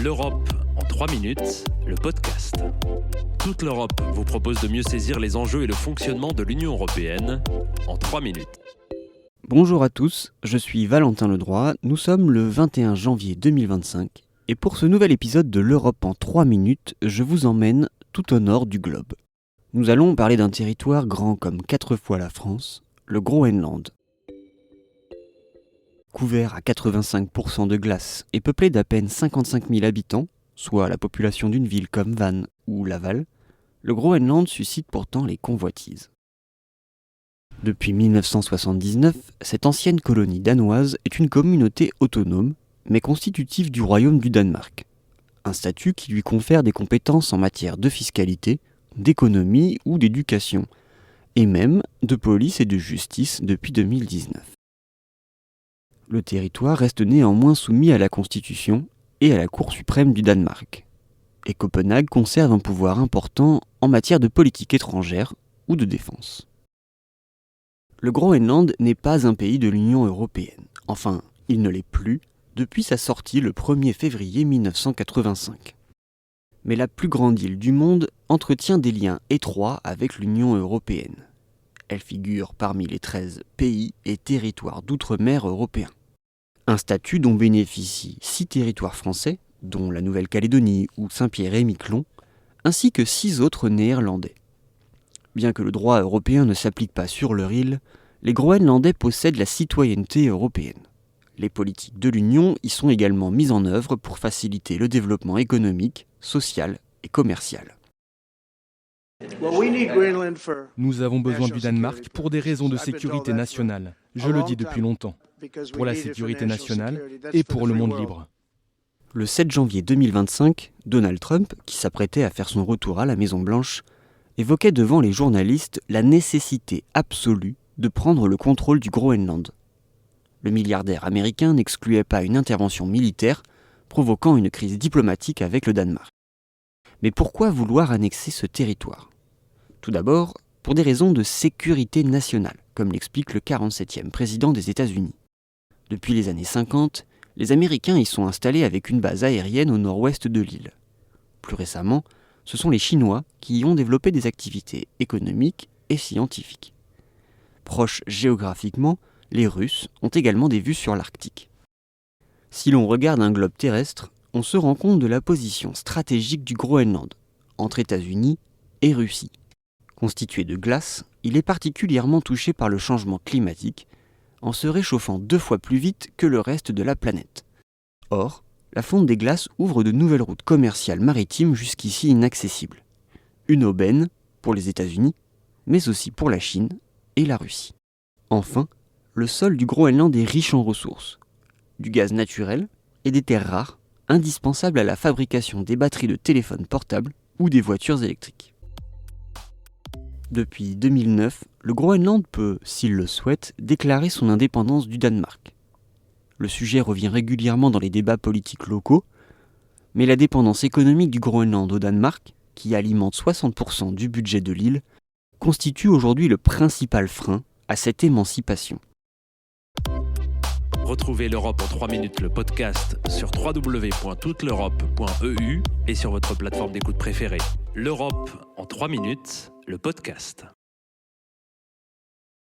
L'Europe en 3 minutes, le podcast. Toute l'Europe vous propose de mieux saisir les enjeux et le fonctionnement de l'Union européenne en 3 minutes. Bonjour à tous, je suis Valentin Ledroit, nous sommes le 21 janvier 2025 et pour ce nouvel épisode de l'Europe en 3 minutes, je vous emmène tout au nord du globe. Nous allons parler d'un territoire grand comme 4 fois la France, le Groenland. Couvert à 85% de glace et peuplé d'à peine 55 000 habitants, soit la population d'une ville comme Vannes ou Laval, le Groenland suscite pourtant les convoitises. Depuis 1979, cette ancienne colonie danoise est une communauté autonome, mais constitutive du royaume du Danemark. Un statut qui lui confère des compétences en matière de fiscalité, d'économie ou d'éducation, et même de police et de justice depuis 2019. Le territoire reste néanmoins soumis à la Constitution et à la Cour suprême du Danemark. Et Copenhague conserve un pouvoir important en matière de politique étrangère ou de défense. Le Groenland n'est pas un pays de l'Union européenne. Enfin, il ne l'est plus depuis sa sortie le 1er février 1985. Mais la plus grande île du monde entretient des liens étroits avec l'Union européenne. Elle figure parmi les 13 pays et territoires d'outre-mer européens. Un statut dont bénéficient 6 territoires français, dont la Nouvelle-Calédonie ou Saint-Pierre-et-Miquelon, ainsi que 6 autres néerlandais. Bien que le droit européen ne s'applique pas sur leur île, les Groenlandais possèdent la citoyenneté européenne. Les politiques de l'Union y sont également mises en œuvre pour faciliter le développement économique, social et commercial. Nous avons besoin du Danemark pour des raisons de sécurité nationale. Je le dis depuis longtemps. Pour la sécurité nationale et pour le monde libre. Le 7 janvier 2025, Donald Trump, qui s'apprêtait à faire son retour à la Maison-Blanche, évoquait devant les journalistes la nécessité absolue de prendre le contrôle du Groenland. Le milliardaire américain n'excluait pas une intervention militaire, provoquant une crise diplomatique avec le Danemark. Mais pourquoi vouloir annexer ce territoire ? Tout d'abord, pour des raisons de sécurité nationale, comme l'explique le 47e président des États-Unis. Depuis les années 50, les Américains y sont installés avec une base aérienne au nord-ouest de l'île. Plus récemment, ce sont les Chinois qui y ont développé des activités économiques et scientifiques. Proches géographiquement, les Russes ont également des vues sur l'Arctique. Si l'on regarde un globe terrestre, on se rend compte de la position stratégique du Groenland, entre États-Unis et Russie. Constitué de glace, il est particulièrement touché par le changement climatique, en se réchauffant 2 fois plus vite que le reste de la planète. Or, la fonte des glaces ouvre de nouvelles routes commerciales maritimes jusqu'ici inaccessibles. Une aubaine pour les États-Unis, mais aussi pour la Chine et la Russie. Enfin, le sol du Groenland est riche en ressources, du gaz naturel et des terres rares, indispensables à la fabrication des batteries de téléphones portables ou des voitures électriques. Depuis 2009, le Groenland peut, s'il le souhaite, déclarer son indépendance du Danemark. Le sujet revient régulièrement dans les débats politiques locaux, mais la dépendance économique du Groenland au Danemark, qui alimente 60% du budget de l'île, constitue aujourd'hui le principal frein à cette émancipation. Retrouvez l'Europe en 3 minutes, le podcast, sur www.touteleurope.eu et sur votre plateforme d'écoute préférée. L'Europe en 3 minutes, le podcast.